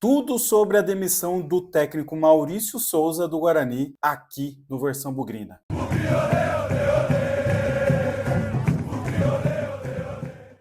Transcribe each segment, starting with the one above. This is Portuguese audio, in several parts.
Tudo sobre a demissão do técnico Maurício Souza do Guarani, aqui no Versão Bugrina.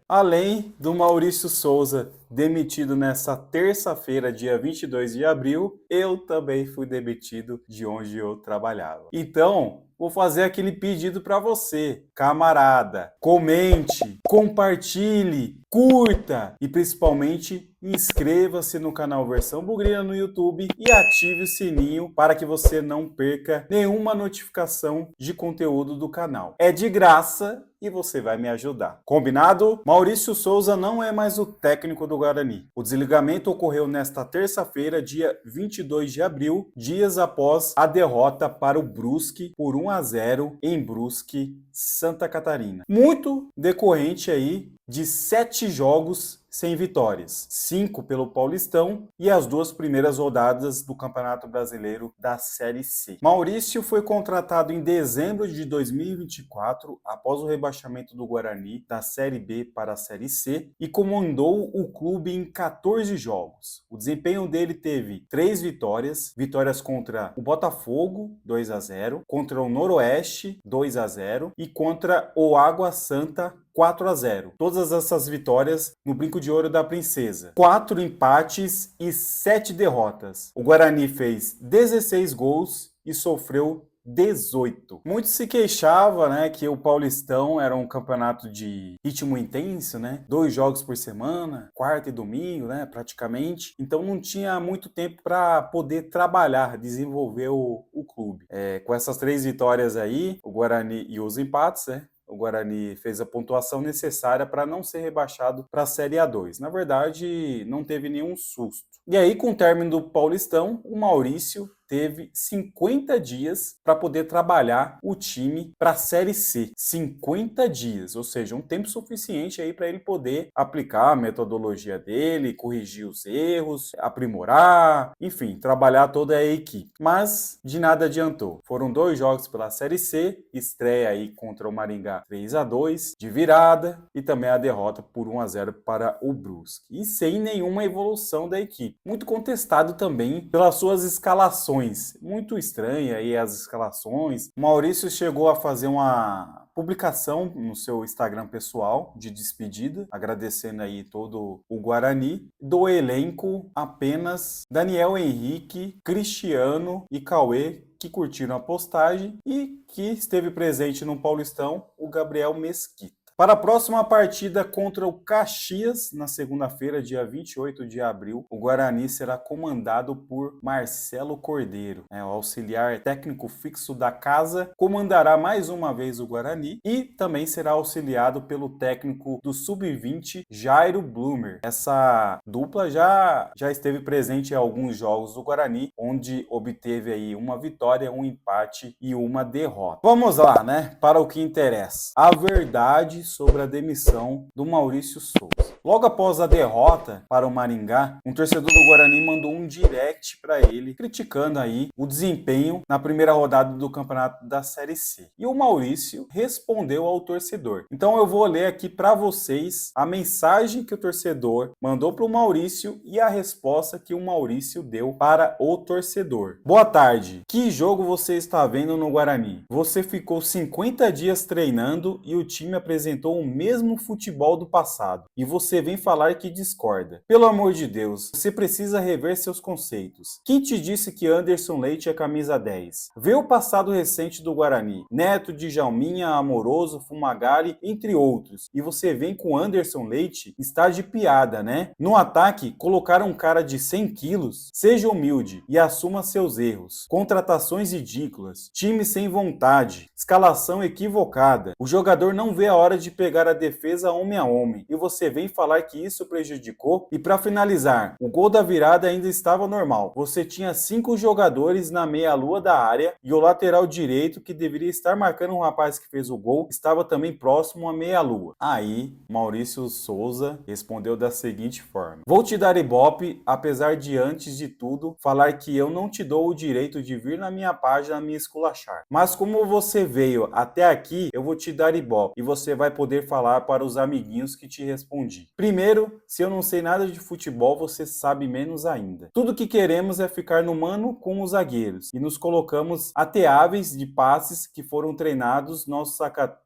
Além do Maurício Souza demitido nessa terça-feira, dia 22 de abril, eu também fui demitido de onde eu trabalhava. Então, vou fazer aquele pedido para você, camarada. Comente, compartilhe, curta e principalmente inscreva-se no canal Versão Bugrina no YouTube e ative o sininho para que você não perca nenhuma notificação de conteúdo do canal. É de graça e você vai me ajudar. Combinado? Maurício Souza não é mais o técnico do Guarani. O desligamento ocorreu nesta terça-feira, dia 22 de abril, dias após a derrota para o Brusque por 1-0 em Brusque, Santa Catarina. Muito decorrente aí de 7 jogos sem vitórias, 5 pelo Paulistão e as 2 primeiras rodadas do Campeonato Brasileiro da Série C. Maurício foi contratado em dezembro de 2024, após o rebaixamento do Guarani da Série B para a Série C, e comandou o clube em 14 jogos. O desempenho dele teve 3 vitórias contra o Botafogo, 2-0, contra o Noroeste, 2-0, e contra o Água Santa, 4-0. Todas essas vitórias no brinco de ouro da princesa. 4 empates e 7 derrotas. O Guarani fez 16 gols e sofreu 18. Muito se queixava, né, que o Paulistão era um campeonato de ritmo intenso, né? 2 jogos por semana, quarta e domingo, né, praticamente. Então não tinha muito tempo para poder trabalhar, desenvolver o clube. Com essas 3 vitórias aí, o Guarani e os empates, né? O Guarani fez a pontuação necessária para não ser rebaixado para a Série A2. Na verdade, não teve nenhum susto. E aí, com o término do Paulistão, o Maurício teve 50 dias para poder trabalhar o time para a Série C. 50 dias, ou seja, um tempo suficiente aí para ele poder aplicar a metodologia dele, corrigir os erros, aprimorar, enfim, trabalhar toda a equipe. Mas de nada adiantou. Foram 2 jogos pela Série C, estreia aí contra o Maringá 3-2 de virada e também a derrota por 1-0 para o Brusque. E sem nenhuma evolução da equipe. Muito contestado também pelas suas escalações. Muito estranha aí as escalações. O Maurício chegou a fazer uma publicação no seu Instagram pessoal de despedida, agradecendo aí todo o Guarani. Do elenco, apenas Daniel Henrique, Cristiano e Cauê que curtiram a postagem, e que esteve presente no Paulistão, o Gabriel Mesquita. Para a próxima partida contra o Caxias, na segunda-feira, dia 28 de abril, o Guarani será comandado por Marcelo Cordeiro, o auxiliar técnico fixo da casa, comandará mais uma vez o Guarani e também será auxiliado pelo técnico do Sub-20, Jairo Blumer. Essa dupla já esteve presente em alguns jogos do Guarani, onde obteve aí uma vitória, um empate e uma derrota. Vamos lá, né? Para o que interessa. A verdade sobre a demissão do Maurício Souza. Logo após a derrota para o Maringá, um torcedor do Guarani mandou um direct para ele, criticando aí o desempenho na primeira rodada do campeonato da Série C. E o Maurício respondeu ao torcedor. Então eu vou ler aqui para vocês a mensagem que o torcedor mandou para o Maurício e a resposta que o Maurício deu para o torcedor. Boa tarde. Que jogo você está vendo no Guarani? Você ficou 50 dias treinando e o time apresentou o mesmo futebol do passado. E você vem falar que discorda. Pelo amor de Deus, você precisa rever seus conceitos. Quem te disse que Anderson Leite é camisa 10? Vê o passado recente do Guarani. Neto, Djalminha, Amoroso, Fumagalli, entre outros. E você vem com Anderson Leite? Está de piada, né? No ataque, colocaram um cara de 100 quilos? Seja humilde e assuma seus erros. Contratações ridículas. Time sem vontade. Escalação equivocada. O jogador não vê a hora de pegar a defesa homem a homem. E você vem falar que isso prejudicou? E para finalizar, o gol da virada ainda estava normal. Você tinha 5 jogadores na meia-lua da área e o lateral direito, que deveria estar marcando o rapaz que fez o gol, estava também próximo à meia-lua. Aí, Maurício Souza respondeu da seguinte forma: vou te dar ibope, apesar de antes de tudo falar que eu não te dou o direito de vir na minha página me esculachar. Mas como você veio até aqui, eu vou te dar ibope e você vai poder falar para os amiguinhos que te respondi. Primeiro, se eu não sei nada de futebol, você sabe menos ainda. Tudo que queremos é ficar no mano com os zagueiros e nos colocamos ateáveis de passes que foram treinados nossos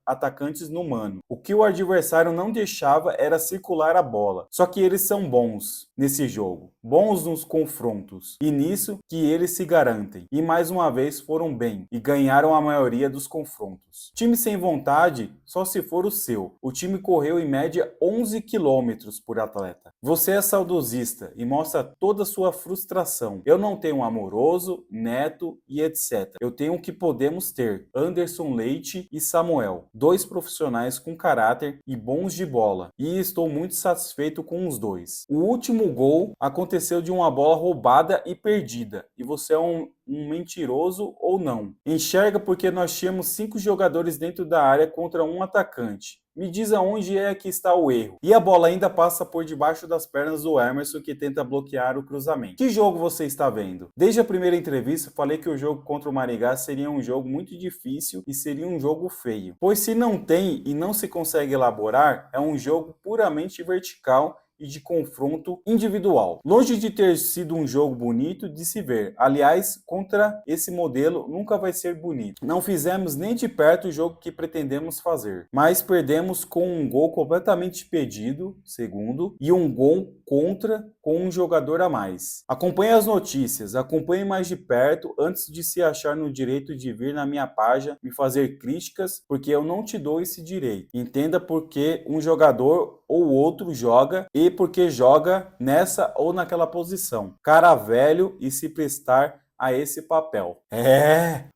atacantes no mano. O que o adversário não deixava era circular a bola. Só que eles são bons nesse jogo, bons nos confrontos, e nisso que eles se garantem. E mais uma vez foram bem e ganharam a maioria dos confrontos. Time sem vontade só se for o seu. O time correu em média 11 quilômetros por atleta. Você é saudosista e mostra toda a sua frustração. Eu não tenho um Amoroso, Neto e etc. Eu tenho o que podemos ter: Anderson Leite e Samuel. Dois profissionais com caráter e bons de bola. E estou muito satisfeito com os dois. O último gol aconteceu de uma bola roubada e perdida. E você é um mentiroso ou não? Enxerga porque nós tínhamos 5 jogadores dentro da área contra um atacante. Me diz aonde é que está o erro. E a bola ainda passa por debaixo das pernas do Emerson, que tenta bloquear o cruzamento. Que jogo você está vendo? Desde a primeira entrevista falei que o jogo contra o Maringá seria um jogo muito difícil e seria um jogo feio. Pois se não tem e não se consegue elaborar, é um jogo puramente vertical e de confronto individual. Longe de ter sido um jogo bonito de se ver. Aliás, contra esse modelo nunca vai ser bonito. Não fizemos nem de perto o jogo que pretendemos fazer, mas perdemos com um gol completamente impedido, segundo, e um gol contra com um jogador a mais. Acompanhe as notícias, acompanhe mais de perto antes de se achar no direito de vir na minha página me fazer críticas, porque eu não te dou esse direito. Entenda porque um jogador ou outro joga e porque joga nessa ou naquela posição. Cara velho e se prestar a esse papel.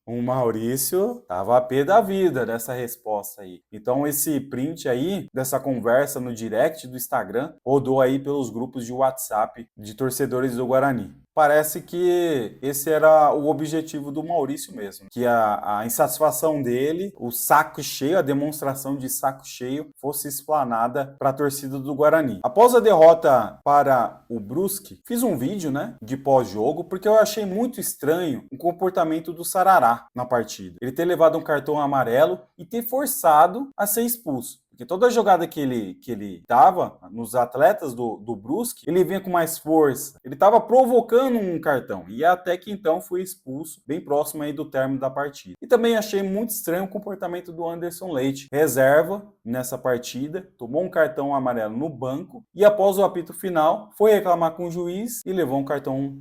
O Maurício tava a pé da vida dessa resposta aí. Então esse print aí dessa conversa no direct do Instagram rodou aí pelos grupos de WhatsApp de torcedores do Guarani. Parece que esse era o objetivo do Maurício mesmo, que a insatisfação dele, o saco cheio, a demonstração de saco cheio fosse explanada para a torcida do Guarani. Após a derrota para o Brusque, fiz um vídeo, de pós-jogo, porque eu achei muito estranho o comportamento do Sarará na partida. Ele ter levado um cartão amarelo e ter forçado a ser expulso. Porque toda jogada que ele dava nos atletas do Brusque, ele vinha com mais força. Ele estava provocando um cartão. E até que então foi expulso, bem próximo aí do término da partida. E também achei muito estranho o comportamento do Anderson Leite. Reserva nessa partida, tomou um cartão amarelo no banco. E após o apito final, foi reclamar com o juiz e levou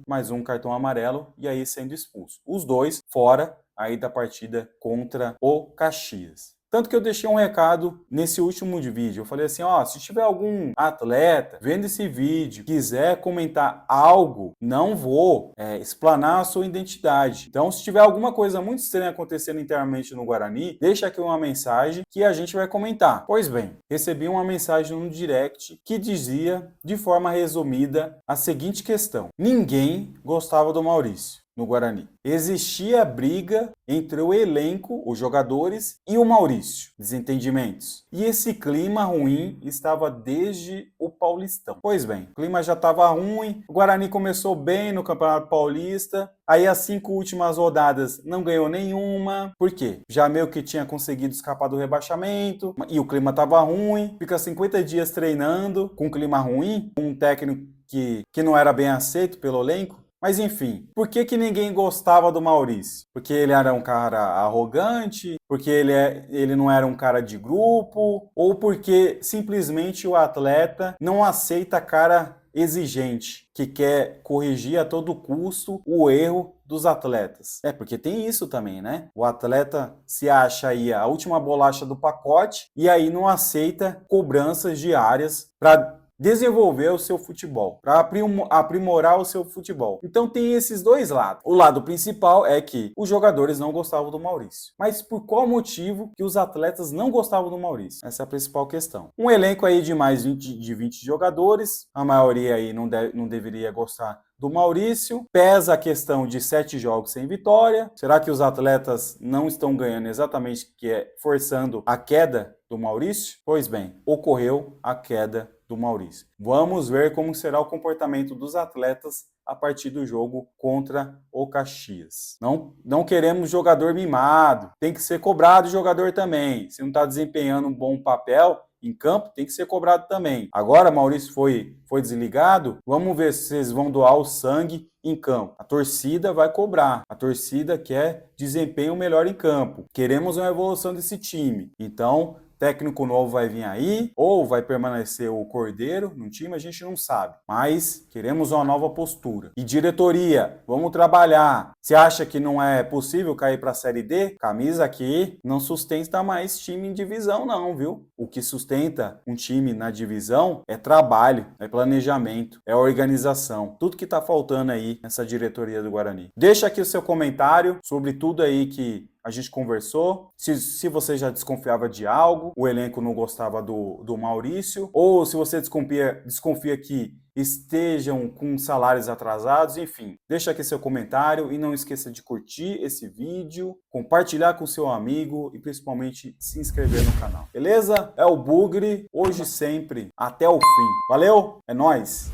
mais um cartão amarelo. E aí sendo expulso. Os dois fora aí da partida contra o Caxias. Tanto que eu deixei um recado nesse último vídeo. Eu falei assim, se tiver algum atleta vendo esse vídeo, quiser comentar algo, não vou explanar a sua identidade. Então, se tiver alguma coisa muito estranha acontecendo internamente no Guarani, deixa aqui uma mensagem que a gente vai comentar. Pois bem, recebi uma mensagem no direct que dizia, de forma resumida, a seguinte questão. Ninguém gostava do Maurício no Guarani. Existia briga entre o elenco, os jogadores e o Maurício. Desentendimentos. E esse clima ruim estava desde o Paulistão. Pois bem, o clima já estava ruim, o Guarani começou bem no Campeonato Paulista, aí as 5 últimas rodadas não ganhou nenhuma. Por quê? Já meio que tinha conseguido escapar do rebaixamento, e o clima estava ruim, fica 50 dias treinando com um clima ruim, com um técnico que não era bem aceito pelo elenco. Mas enfim, por que ninguém gostava do Maurício? Porque ele era um cara arrogante? Porque ele não era um cara de grupo? Ou porque simplesmente o atleta não aceita cara exigente, que quer corrigir a todo custo o erro dos atletas? Porque tem isso também, O atleta se acha aí a última bolacha do pacote e aí não aceita cobranças diárias para desenvolver o seu futebol, para aprimorar o seu futebol. Então tem esses dois lados. O lado principal é que os jogadores não gostavam do Maurício. Mas por qual motivo que os atletas não gostavam do Maurício? Essa é a principal questão. Um elenco aí de mais de 20 jogadores, a maioria aí não deveria gostar do Maurício. Pesa a questão de 7 jogos sem vitória. Será que os atletas não estão ganhando exatamente forçando a queda do Maurício? Pois bem, ocorreu a queda do Maurício. Vamos ver como será o comportamento dos atletas a partir do jogo contra o Caxias. Não queremos jogador mimado. Tem que ser cobrado o jogador também. Se não está desempenhando um bom papel em campo tem que ser cobrado também. Agora, Maurício foi desligado, vamos ver se vocês vão doar o sangue em campo. A torcida vai cobrar. A torcida quer desempenho melhor em campo. Queremos uma evolução desse time. Então, técnico novo vai vir aí, ou vai permanecer o Cordeiro no time, a gente não sabe. Mas queremos uma nova postura. E diretoria, vamos trabalhar. Você acha que não é possível cair para a Série D? Camisa aqui não sustenta mais time em divisão não, viu? O que sustenta um time na divisão é trabalho, é planejamento, é organização. Tudo que está faltando aí nessa diretoria do Guarani. Deixa aqui o seu comentário sobre tudo aí que a gente conversou, se você já desconfiava de algo, o elenco não gostava do Maurício, ou se você desconfia que estejam com salários atrasados, enfim. Deixa aqui seu comentário e não esqueça de curtir esse vídeo, compartilhar com seu amigo e principalmente se inscrever no canal. Beleza? É o Bugre, hoje e sempre, até o fim. Valeu? É nóis!